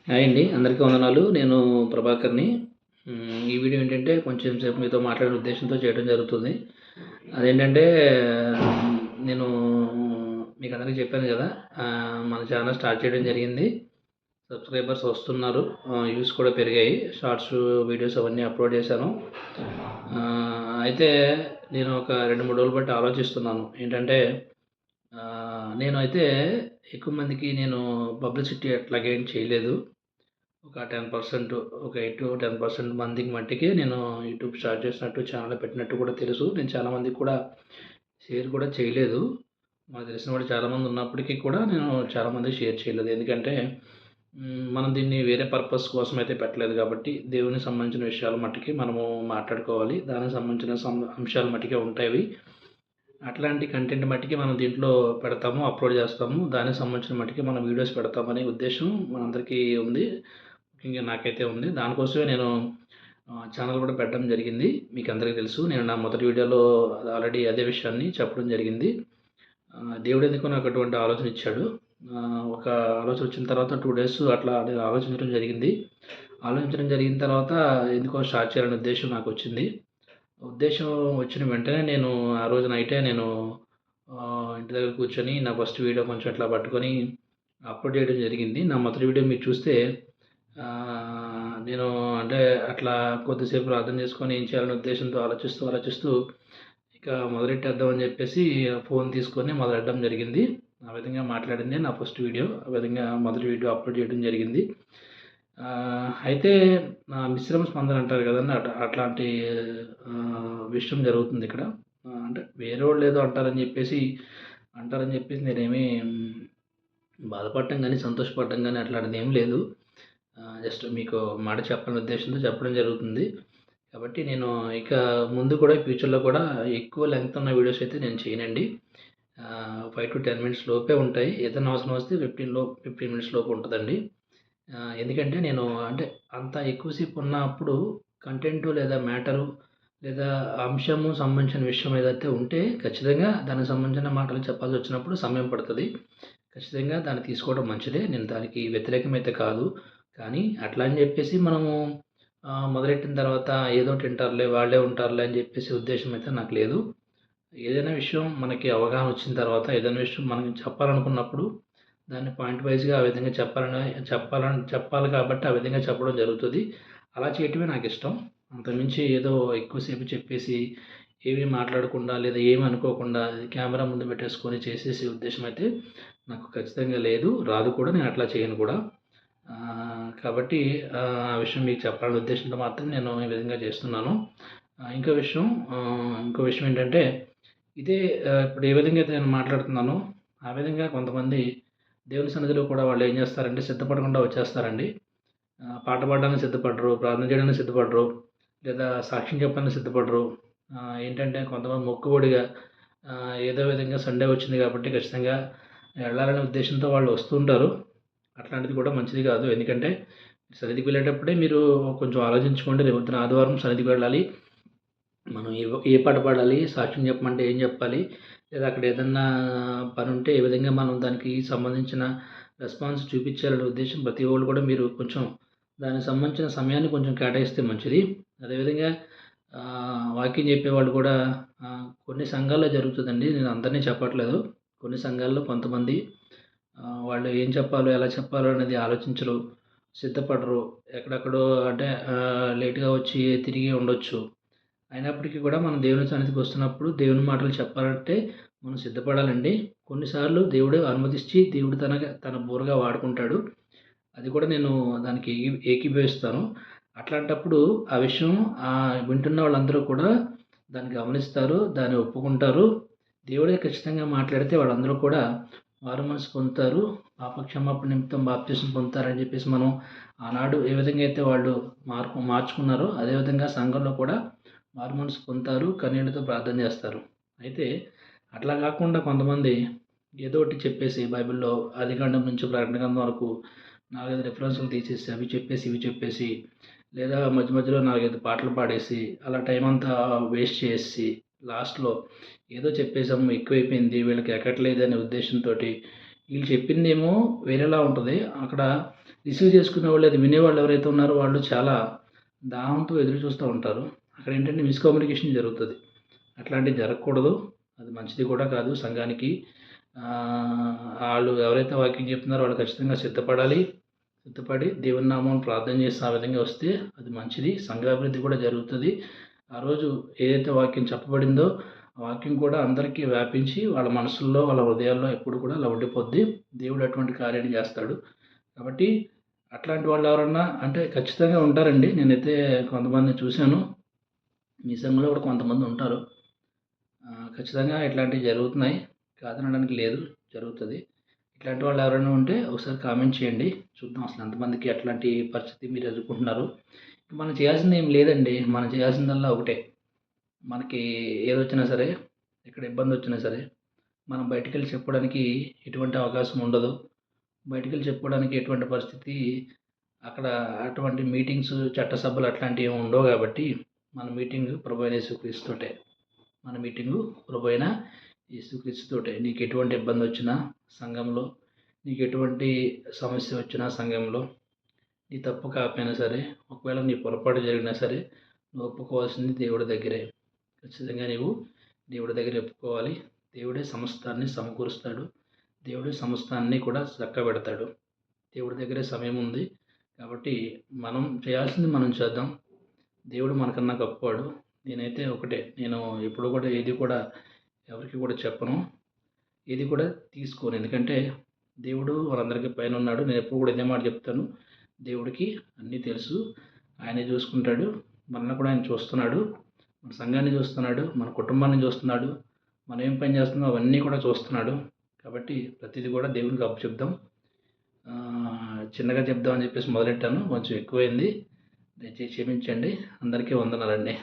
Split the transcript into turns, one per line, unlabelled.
Hi అండి. అందరికీ వందనాలు. నేను ప్రభాకర్‌ని. ఈ వీడియో ఏంటంటే కొంచెం సేపు మీతో మాట్లాడే ఉద్దేశంతో చేయడం జరుగుతుంది. అదేంటంటే నేను మీకందరికీ చెప్పాను గదా! మన ఛానల్ స్టార్ట్ చేయడం జరిగింది. సబ్స్క్రైబర్స్ వస్తున్నారు. వ్యూస్ కూడా పెరిగాయి. షార్ట్స్, వీడియోస్ అవన్నీ అప్‌లోడ్ చేశాను. అయితే నేను ఒక 2, 3 రోజులు బట్టి ఆలోచిస్తున్నాను. ఏంటంటే నేనైతే ఎక్కువ మందికి నేను పబ్లిసిటీ అట్లాగేం చేయలేదు. ఒక 10% ఒక 8-10% మందికి మట్టికి నేను యూట్యూబ్ స్టార్ట్ చేసినట్టు, ఛానల్ పెట్టినట్టు కూడా తెలుసు. నేను చాలామందికి కూడా షేర్ కూడా చేయలేదు. మాకు తెలిసిన వాళ్ళు చాలామంది ఉన్నప్పటికీ కూడా నేను చాలామందికి షేర్ చేయలేదు. ఎందుకంటే మనం దీన్ని వేరే పర్పస్ కోసం అయితే పెట్టలేదు కాబట్టి, దేవునికి సంబంధించిన విషయాల మట్టికి మనము మాట్లాడుకోవాలి. దానికి సంబంధించిన అంశాలు మట్టికే ఉంటాయి అవి. అట్లాంటి కంటెంట్ మట్టికి మనం దీంట్లో పెడతాము, అప్లోడ్ చేస్తాము. దానికి సంబంధించిన మట్టికి మనం వీడియోస్ పెడతామనే ఉద్దేశం మనందరికీ ఉంది. ముఖ్యంగా నాకైతే ఉంది. దానికోసమే నేను ఛానల్ కూడా పెట్టడం జరిగింది. మీకు అందరికీ తెలుసు. నేను నా మొదటి వీడియోలో ఆల్రెడీ అదే విషయాన్ని చెప్పడం జరిగింది. దేవుడు ఎందుకో నాకు అటువంటి ఆలోచన ఇచ్చాడు. ఒక ఆలోచన వచ్చిన తర్వాత 2 డేస్ అట్లా నేను ఆలోచించడం జరిగింది. ఆలోచించడం జరిగిన తర్వాత ఎందుకో స్టార్ట్ చేయాలనే ఉద్దేశం నాకు వచ్చింది. ఉద్దేశం వచ్చిన వెంటనే నేను ఆ రోజు నైటే నేను ఇంటి దగ్గర కూర్చొని నా ఫస్ట్ వీడియో కొంచెం ఇట్లా పట్టుకొని అప్లోడ్ చేయడం జరిగింది. నా మొదటి వీడియో మీరు చూస్తే నేను అంటే అట్లా కొద్దిసేపు ప్రార్థన చేసుకొని ఏం చేయాలనే ఉద్దేశంతో ఆలోచిస్తూ ఇక మొదలెట్టేద్దామని చెప్పేసి ఫోన్ తీసుకొని మొదలెట్టడం జరిగింది. ఆ విధంగా మాట్లాడిందే నా ఫస్ట్ వీడియో. ఆ విధంగా మొదటి వీడియో అప్లోడ్ చేయడం జరిగింది. అయితే మిశ్రమ స్పందన అంటారు కదండీ! అట్లాంటి విషయం జరుగుతుంది ఇక్కడ. అంటే వేరే వాళ్ళు ఏదో అంటారని చెప్పేసి నేనేమి బాధపడటం గానీ, సంతోషపడటం గానీ అట్లాంటిది ఏం లేదు. జస్ట్ మీకు మాట చెప్పాలనే ఉద్దేశంతో చెప్పడం జరుగుతుంది. కాబట్టి నేను ఇక ముందు కూడా ఫ్యూచర్‌లో కూడా ఎక్కువ లెంగ్త్ ఉన్న వీడియోస్ అయితే నేను చేయనండి. 5-10 మినిట్స్ లోపే ఉంటాయి. ఏదైనా అవసరం వస్తే 15 మినిట్స్ లోపు ఉంటదండి. ఎందుకంటే నేను అంటే అంత ఎక్కువసేపు ఉన్నప్పుడు కంటెంటు లేదా మ్యాటరు లేదా అంశము సంబంధించిన విషయం ఏదైతే ఉంటే ఖచ్చితంగా దానికి సంబంధించిన మాటలు చెప్పాల్సొచ్చినప్పుడు సమయం పడతది. ఖచ్చితంగా దాన్ని తీసుకోవడం మంచిదే. నేను దానికి వ్యతిరేకమైతే కాదు. కానీ అట్లా అని చెప్పేసి మనము మొదలెట్టిన తర్వాత ఏదోటి వింటారులే, వాళ్ళే ఉంటారులే అని చెప్పేసి ఉద్దేశం అయితే నాకు లేదు. ఏదైనా విషయం మనకి అవగాహన వచ్చిన తర్వాత ఏదైనా విషయం మనం చెప్పాలనుకున్నప్పుడు దాన్ని పాయింట్ వైస్‌గా ఆ విధంగా చెప్పాలి కాబట్టి ఆ విధంగా చెప్పడం జరుగుతది. అలా చేయటమే నాకిష్టం. అంతకుమించి ఏదో ఎక్కువసేపు చెప్పేసి ఏమీ మాట్లాడకుండా లేదా ఏమి అనుకోకుండా కెమెరా ముందు పెట్టేసుకొని చేసేసే ఉద్దేశం అయితే నాకు ఖచ్చితంగా లేదు. రాదు కూడా. నేను అట్లా చేయను కూడా. కాబట్టి ఆ విషయం మీకు చెప్పాలనే ఉద్దేశంతో మాత్రం నేను ఈ విధంగా చేస్తున్నాను. ఇంకో విషయం ఏంటంటే ఇదే ఇప్పుడు ఏ విధంగా అయితే నేను మాట్లాడుతున్నానో ఆ విధంగా కొంతమంది దేవుని సన్నిధిలో కూడా వాళ్ళు ఏం చేస్తారంటే సిద్ధపడకుండా వచ్చేస్తారండి. పాట పాడడానికి సిద్ధపడరు, ప్రార్థన చేయడానికి సిద్ధపడరు, లేదా సాక్ష్యం చెప్పడానికి సిద్ధపడరు. ఏంటంటే కొంతమంది మొక్కుబడిగా ఏదో విధంగా సండే వచ్చింది కాబట్టి ఖచ్చితంగా వెళ్ళాలనే ఉద్దేశంతో వాళ్ళు వస్తూ ఉంటారు. అట్లాంటిది కూడా మంచిది కాదు. ఎందుకంటే సన్నిధికి వెళ్ళేటప్పుడే మీరు కొంచెం ఆలోచించుకోండి. రేపొద్దున ఆదివారం సన్నిధికి వెళ్ళాలి. మనం ఏ పాట పాడాలి, సాక్ష్యం చెప్పమంటే ఏం చెప్పాలి, లేదా అక్కడ ఏదన్నా పనుంటే ఏ విధంగా మనం దానికి సంబంధించిన రెస్పాన్స్ చూపించాలనే ఉద్దేశం ప్రతి ఒక్కళ్ళు కూడా మీరు కొంచెం దానికి సంబంధించిన సమయాన్ని కొంచెం కేటాయిస్తే మంచిది. అదేవిధంగా వాక్యం చెప్పేవాళ్ళు కూడా కొన్ని సంఘాల్లో జరుగుతుందండి. నేను అందరినీ చెప్పట్లేదు. కొన్ని సంఘాల్లో కొంతమంది వాళ్ళు ఏం చెప్పాలో, ఎలా చెప్పాలో అనేది ఆలోచించరు, సిద్ధపడరు. ఎక్కడెక్కడో అంటే లేట్‌గా వచ్చి తిరిగి ఉండొచ్చు. అయినప్పటికీ కూడా మనం దేవుని సన్నిధికి వస్తున్నప్పుడు దేవుని మాటలు చెప్పాలంటే మనం సిద్ధపడాలండి. కొన్నిసార్లు దేవుడే అనుమతించి దేవుడు తన బోరుగా వాడుకుంటాడు. అది కూడా నేను దానికి ఏకీభవిస్తాను. అట్లాంటప్పుడు ఆ విషయం వింటున్న వాళ్ళందరూ కూడా దాన్ని గమనిస్తారు. దాన్ని ఒప్పుకుంటారు. దేవుడే ఖచ్చితంగా మాట్లాడితే వాళ్ళందరూ కూడా మారు మనసు పొందుతారు. పాప క్షమాపణ నిమిత్తం బాప్తిసం పొందుతారని చెప్పేసి మనం ఆనాడు ఏ విధంగా అయితే వాళ్ళు మార్చుకున్నారో అదేవిధంగా సంఘంలో కూడా మారు మనసు పొందుతారు. కన్నీళ్లతో ప్రార్థన చేస్తారు. అయితే అట్లా కాకుండా కొంతమంది ఏదో ఒకటి చెప్పేసి బైబిల్‌లో ఆదికాండం నుంచి ప్రకటన గ్రంథం వరకు 4, 5 రిఫరెన్స్‌లు తీసేసి అవి చెప్పేసి, ఇవి చెప్పేసి లేదా మధ్య మధ్యలో 4, 5 పాటలు పాడేసి అలా టైం అంతా వేస్ట్ చేసేసి లాస్ట్‌లో ఏదో చెప్పేసాము ఎక్కువైపోయింది వీళ్ళకి ఎక్కట్లేదు అనే ఉద్దేశంతోటి వీళ్ళు చెప్పిందేమో వేరేలా ఉంటది. అక్కడ రిసీవ్ చేసుకునే వాళ్ళు, అది వినేవాళ్ళు ఎవరైతే ఉన్నారో వాళ్ళు చాలా దాహంతో ఎదురు చూస్తూ ఉంటారు. అక్కడ ఏంటంటే మిస్‌కమ్యూనికేషన్ జరుగుతది. అట్లాంటివి జరగకూడదు. అది మంచిది కూడా కాదు సంఘానికి. ఆళ్ళు ఎవరైతే వాక్యం చెప్తున్నారో వాళ్ళు ఖచ్చితంగా సిద్ధపడాలి. సిద్ధపడి దేవుని నామమున ప్రార్థన చేసి ఆ విధంగా వస్తే అది మంచిది. సంఘాభివృద్ధి కూడా జరుగుతది. ఆ రోజు ఏదైతే వాక్యం చెప్పబడిందో, ఆ వాక్యం కూడా అందరికీ వ్యాపించి వాళ్ళ మనసుల్లో, వాళ్ళ హృదయాల్లో ఎప్పుడు కూడా అలా ఉండిపోద్ది. దేవుడు అటువంటి కార్యాన్ని చేస్తాడు. కాబట్టి అట్లాంటి వాళ్ళు ఎవరన్నా అంటే ఖచ్చితంగా ఉంటారండి. నేనైతే కొంతమందిని చూశాను. మీ సంఘంలో కూడా కొంతమంది ఉంటారు. ఖచ్చితంగా ఇట్లాంటివి జరుగుతున్నాయి. కాదనడానికి లేదు. జరుగుతది. ఇట్లాంటి వాళ్ళు ఎవరైనా ఉంటే ఒకసారి కామెంట్ చేయండి. చూద్దాం అసలు ఎంతమందికి ఎట్లాంటి పరిస్థితి మీరు ఎదుర్కొంటున్నారు. మనం చేయాల్సింది ఏం లేదండి. మనం చేయాల్సిందల్లా ఒకటే. మనకి ఏదొచ్చినా సరే, ఎక్కడ ఇబ్బందొచ్చినా సరే, మనం బయటికెళ్ళి చెప్పుకోవడానికి ఎటువంటి అవకాశం ఉండదు. బయటికెళ్ళి చెప్పుకోవడానికి ఎటువంటి పరిస్థితి అక్కడ అటువంటి మీటింగ్స్, చట్టసభలు అట్లాంటివి ఏమి ఉండవు కాబట్టి, మన మీటింగు ప్రభువైన యేసుక్రీస్తుతోటే. మన మీటింగు ప్రభువైన యేసుక్రీస్తుతోటే. నీకు ఎటువంటి ఇబ్బందొచ్చినా సంఘంలో, నీకు ఎటువంటి సమస్య వచ్చినా సంఘంలో, నీ తప్పు కాకపోయినా సరే, ఒకవేళ నీ పొరపాటు జరిగినా సరే, నువ్వు ఒప్పుకోవాల్సింది దేవుడి దగ్గరే. ఖచ్చితంగా నీవు దేవుడి దగ్గర ఒప్పుకోవాలి. దేవుడే సమస్తాన్ని సమకూరుస్తాడు. దేవుడే సమస్తాన్ని కూడా చక్కబెడతాడు. దేవుడి దగ్గరే సమయం ఉంది. కాబట్టి మనం చేయాల్సింది మనం చేద్దాం. దేవుడు మనకన్నా గొప్పవాడు. నేనైతే ఒకటే, నేను ఎప్పుడు కూడా ఏది కూడా ఎవరికీ కూడా చెప్పను. ఏది కూడా తీసుకోను. ఎందుకంటే దేవుడు మనందరికీ పైనున్నాడు. నేనెప్పుడు కూడా ఇదే మాట చెప్తాను. దేవుడికి అన్నీ తెలుసు. ఆయనే చూసుకుంటాడు. మనల్ని కూడా ఆయన చూస్తున్నాడు. మన సంఘాన్ని చూస్తున్నాడు. మన కుటుంబాన్ని చూస్తున్నాడు. మనం ఏం పని చేస్తున్నామో అవన్నీ కూడా చూస్తున్నాడు. కాబట్టి ప్రతీది కూడా దేవునికి అప్పచెప్దాం. చిన్నగా చెప్దామని చెప్పేసి మొదలెట్టాను. కొంచెం ఎక్కువైంది. దయచేసి క్షమించండి. అందరికీ వందనాలండి.